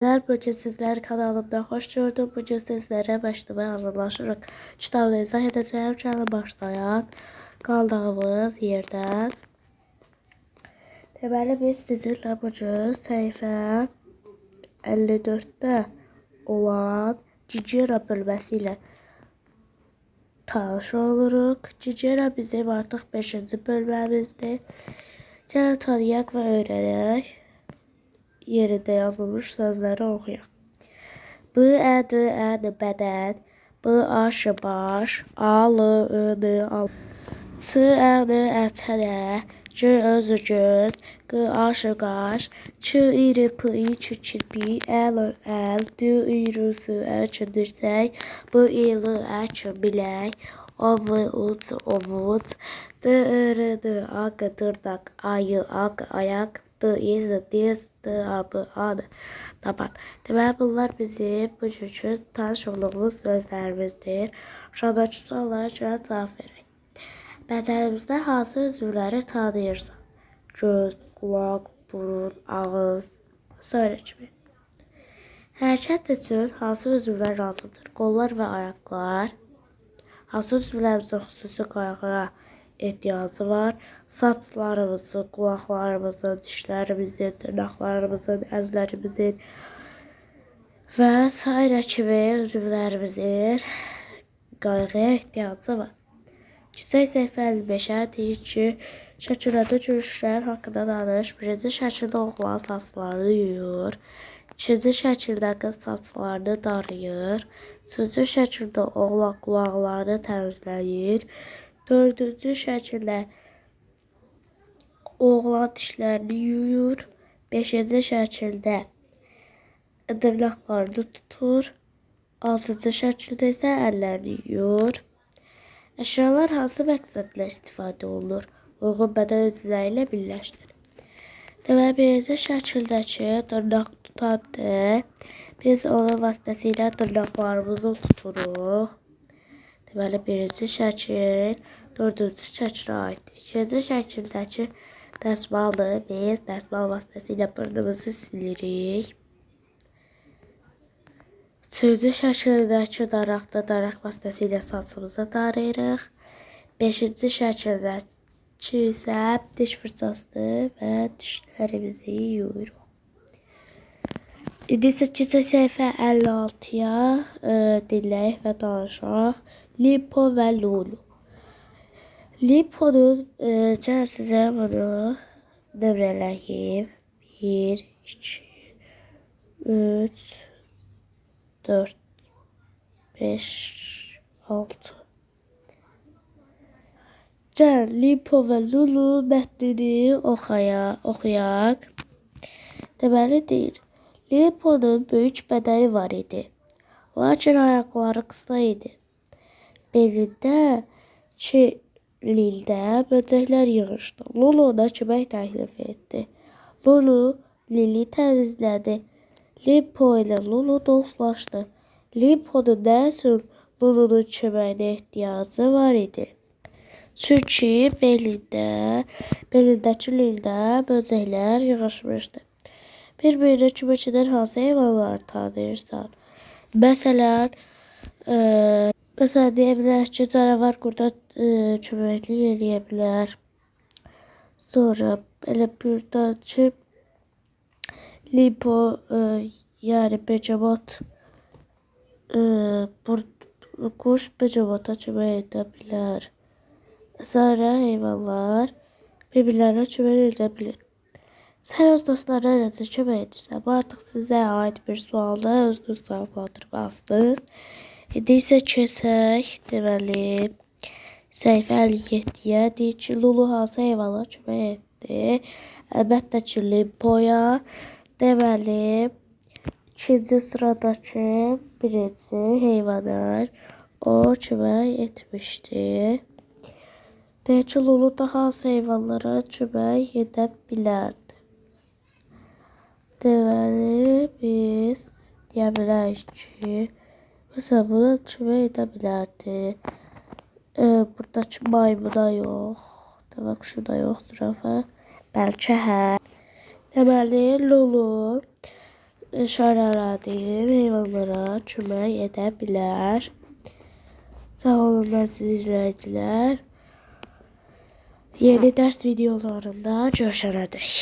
Bugün sizler kanalımda hoş gördüm. Bugün sizlere başlamaya hazırlaşırıq. Kitabını izah edeceğim. Gəlin başlayan qaldığımız yerdən. Deməli biz sizinlə bugün səhifə 54'də olan Cicera bölməsi ilə tanış oluruq. Cicera bizim artıq 5-ci bölməmizdir. Gəlin tanıyaq və öyrənək. Yerində yazılmış sözləri oxuyaq. B, ə, d, ə, d, bədən. B, a, ş, baş. A, l, ı, d, al. C, ə, n, ə, çənə. C, öz, göz. Q, a, ş, qaş. Ç, i, r, p, i, ç, kirpi. Əl, əl. D, i, r, s, ə, ç, dirsək. B, i, l, ə, ç, bilək. O, v, u, c, ovuc. D, I, r, d, a, q, dırnaq. Ayı, aq, ayak. D, iz, diz. D, a, b, a, d, tabak. Deməli bunlar bizim bugünkü tanış olduğumuz sözlərimizdir. Aşağıdakı suallara görə cavab verək. Bədənimizdə hansı üzvləri tanıyırsan? Göz, qulaq, burun, ağız, s. kimi. Hərəkət üçün hansı üzvlər lazımdır? Qollar və ayaqlar. Hansı üzvlərimizin xüsusi qayğıya ehtiyacı var? Saçlarımızın, qulaqlarımızın, dişlərimizin, dırnaqlarımızın, əllərimizin və s. kimi üzvlərimizin qayğıya ehtiyacı var. Kiçik səhifə 55-ə deyir ki, şəkildə görüşlər haqqında danış. Birinci şəkildə oğlan saçlarını yuyur. İkinci şəkildə qız saçlarını darayır. Üçüncü şəkildə oğlan qulaqlarını təmizləyir. Dördüncü şəkildə oğlan dişlərini yuyur. Beşinci şəkildə dırnaqlarını tutur. Altıncı şəkildə isə əllərini yuyur. Əşyalar hansı məqsədlə istifadə olunur? Uyğun bədən üzvləri ilə birləşdirir. Deməli, birinci şəkildəki dırnaq tutandır. Biz onun vasitəsilə dırnaqlarımızı tuturuq. Deməli, birinci şəkil dördüncü şəkilə aiddir. İkinci şəkildəki dəsmaldır. Biz dəsmal vasitəsilə burnumuzu silirik. Üçüncü şəkildəki daraqda daraq vasitəsilə saçımızı darayırıq. Beşinci şəkildəki isə diş fırçasıdır və dişlərimizi yuyuruq. İndi isə keçək səhifə 56-ya dinləyək və danışaq. Limpo və Lulu. Limponun sizə bunu nömrələyib. 1, 2, 3, 4, 5, 6. Gəl Limpo və Lulu mətnini oxuyaq. Deməli deyir. Limponun böyük bədəni var idi. Lakin ayaqları qısa idi. Belində kilildə böcəklər yığışdı. Lulu ona kömək təklif etdi. Lulu Lili təmizlədi. Limpo ilə Lulu dostlaşdı. Limponun nə üçün Lulunun köməyinə ehtiyacı var idi? Çünki belindəki lildə böcəklər yığışmışdı. Bir-birinə kömək edən hansı heyvanları tanıyırsan? Məsələn, deyə bilər ki, canavar burada köməklik eləyə bilər. Sonra elə buradan ki, Limpo, yəni Becamot, quş Becamota kömək edə bilər. Sonra heyvanlar bir-birlərinə kömək edə bilir. Sən öz dostlarına necə kömək edirsən? Bu artıq sizə aid bir sualda özünüz cavablandırmalısınız. İndi isə keçək, deməli, səhifə 57-yə deyir ki, Lulu hansı heyvana kömək etdi? Əlbəttə ki, Limpoya. Deməli, ikinci sıradakı birinci heyvana o kömək etmişdi. Deyir ki, Lulu da hansı heyvanlara kömək edə bilərdi? Deməli, biz deyə bilərik ki, məsələn, buna kömək edə bilərdi. Buradakı maymuna yox. Demək, şuna yox, zürafə. Bəlkə hə. Deməli, Lulu şaraladığı heyvanlara kömək edə bilər. Sağ olun əziz izləyicilər. Yeni dərs videolarında görüşənədək.